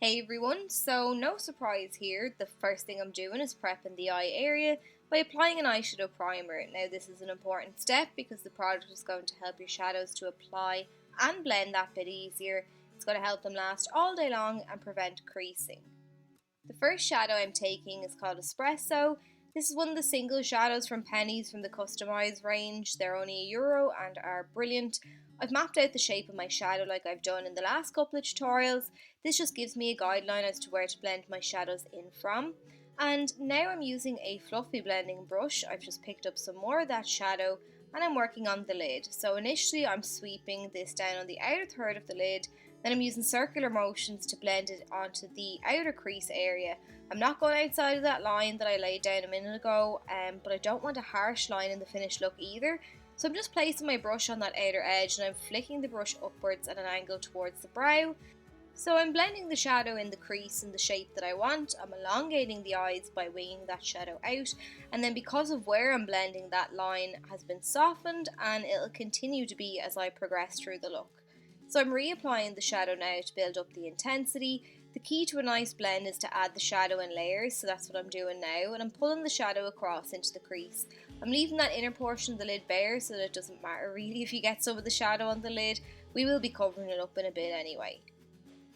Hey everyone, so no surprise here, the first thing I'm doing is prepping the eye area by applying an eyeshadow primer. Now this is an important step because the product is going to help your shadows to apply and blend that bit easier. It's going to help them last all day long and prevent creasing. The first shadow I'm taking is called Espresso. This is one of the single shadows from Penneys from the Customise range. They're only €1 and are brilliant. I've mapped out the shape of my shadow like I've done in the last couple of tutorials. This just gives me a guideline as to where to blend my shadows in from. And now I'm using a fluffy blending brush. I've just picked up some more of that shadow and I'm working on the lid. So initially I'm sweeping this down on the outer third of the lid, then I'm using circular motions to blend it onto the outer crease area. I'm not going outside of that line that I laid down a minute ago, but I don't want a harsh line in the finished look either. So I'm just placing my brush on that outer edge and I'm flicking the brush upwards at an angle towards the brow. So I'm blending the shadow in the crease in the shape that I want. I'm elongating the eyes by winging that shadow out, and then because of where I'm blending, that line has been softened and it'll continue to be as I progress through the look. So I'm reapplying the shadow now to build up the intensity. The key to a nice blend is to add the shadow in layers, so that's what I'm doing now, and I'm pulling the shadow across into the crease. I'm leaving that inner portion of the lid bare so that it doesn't matter really if you get some of the shadow on the lid. We will be covering it up in a bit anyway.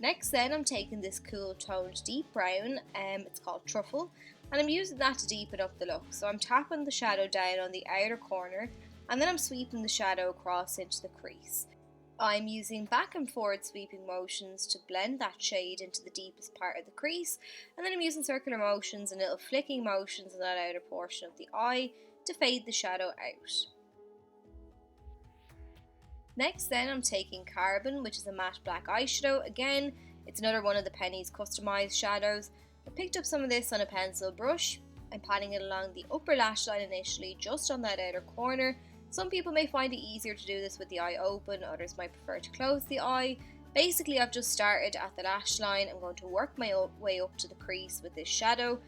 Next then I'm taking this cool toned deep brown, it's called Truffle, and I'm using that to deepen up the look. So I'm tapping the shadow down on the outer corner and then I'm sweeping the shadow across into the crease. I'm using back and forward sweeping motions to blend that shade into the deepest part of the crease, and then I'm using circular motions and little flicking motions in that outer portion of the eye to fade the shadow out. Next then I'm taking Carbon, which is a matte black eyeshadow. Again, it's another one of the Penneys Customise shadows. I picked up some of this on a pencil brush. I'm patting it along the upper lash line initially, just on that outer corner. Some people may find it easier to do this with the eye open, others might prefer to close the eye. Basically I've just started at the lash line. I'm going to work my way up to the crease with this shadow.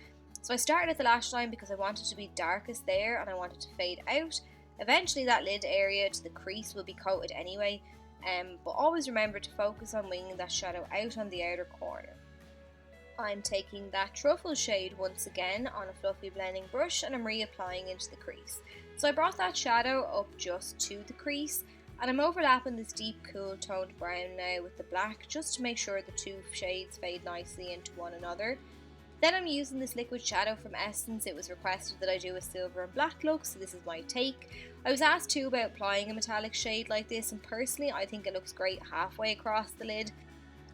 So I started at the lash line because I wanted to be darkest there and I wanted to fade out. Eventually that lid area to the crease will be coated anyway, but always remember to focus on winging that shadow out on the outer corner. I'm taking that Truffle shade once again on a fluffy blending brush and I'm reapplying into the crease. So I brought that shadow up just to the crease and I'm overlapping this deep cool toned brown now with the black just to make sure the two shades fade nicely into one another. Then I'm using this liquid shadow from Essence. It was requested that I do a silver and black look, so this is my take. I was asked too about applying a metallic shade like this, and personally I think it looks great halfway across the lid.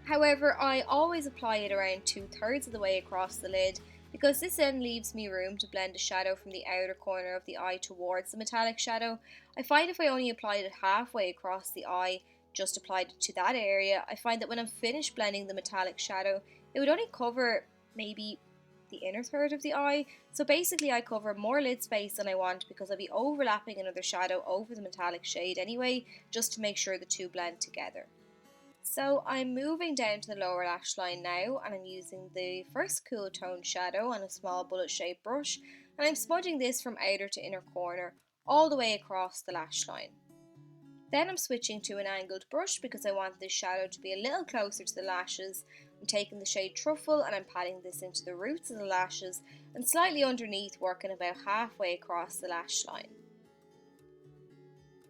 However, I always apply it around 2/3 of the way across the lid because this then leaves me room to blend a shadow from the outer corner of the eye towards the metallic shadow. I find if I only applied it halfway across the eye, just applied it to that area, I find that when I'm finished blending the metallic shadow, it would only cover maybe the inner third of the eye. So basically I cover more lid space than I want because I'll be overlapping another shadow over the metallic shade anyway, just to make sure the two blend together. So I'm moving down to the lower lash line now and I'm using the first cool tone shadow on a small bullet shaped brush and I'm smudging this from outer to inner corner all the way across the lash line. Then I'm switching to an angled brush because I want this shadow to be a little closer to the lashes. I'm taking the shade Truffle and I'm patting this into the roots of the lashes and slightly underneath, working about halfway across the lash line.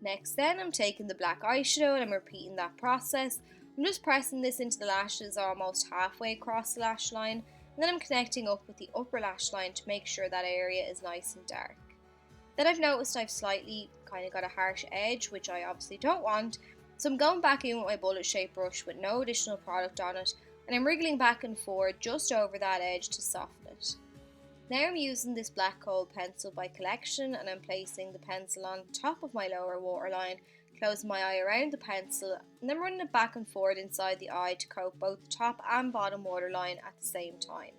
Next then I'm taking the black eyeshadow and I'm repeating that process. I'm just pressing this into the lashes almost halfway across the lash line and then I'm connecting up with the upper lash line to make sure that area is nice and dark. Then I've noticed I've slightly kind of got a harsh edge, which I obviously don't want, so I'm going back in with my bullet shaped brush with no additional product on it and I'm wriggling back and forward just over that edge to soften it. Now I'm using this black gold pencil by Collection and I'm placing the pencil on top of my lower waterline, closing my eye around the pencil and then running it back and forward inside the eye to coat both the top and bottom waterline at the same time.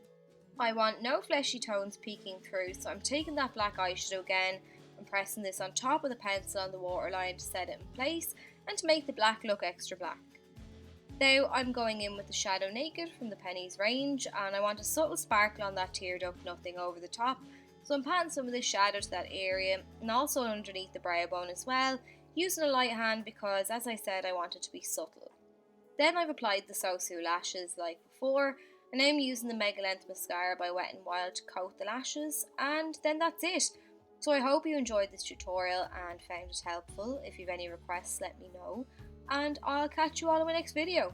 I want no fleshy tones peeking through, so I'm taking that black eyeshadow again and pressing this on top of the pencil on the waterline to set it in place and to make the black look extra black. Now I'm going in with the shadow Naked from the Penneys range and I want a subtle sparkle on that tear duct, nothing over the top, so I'm patting some of this shadow to that area and also underneath the brow bone as well, using a light hand because, as I said, I want it to be subtle. Then I've applied the Sosu lashes like before, and now I'm using the Mega Length Mascara by Wet n Wild to coat the lashes, and then that's it. So I hope you enjoyed this tutorial and found it helpful. If you have any requests, let me know, and I'll catch you all in my next video.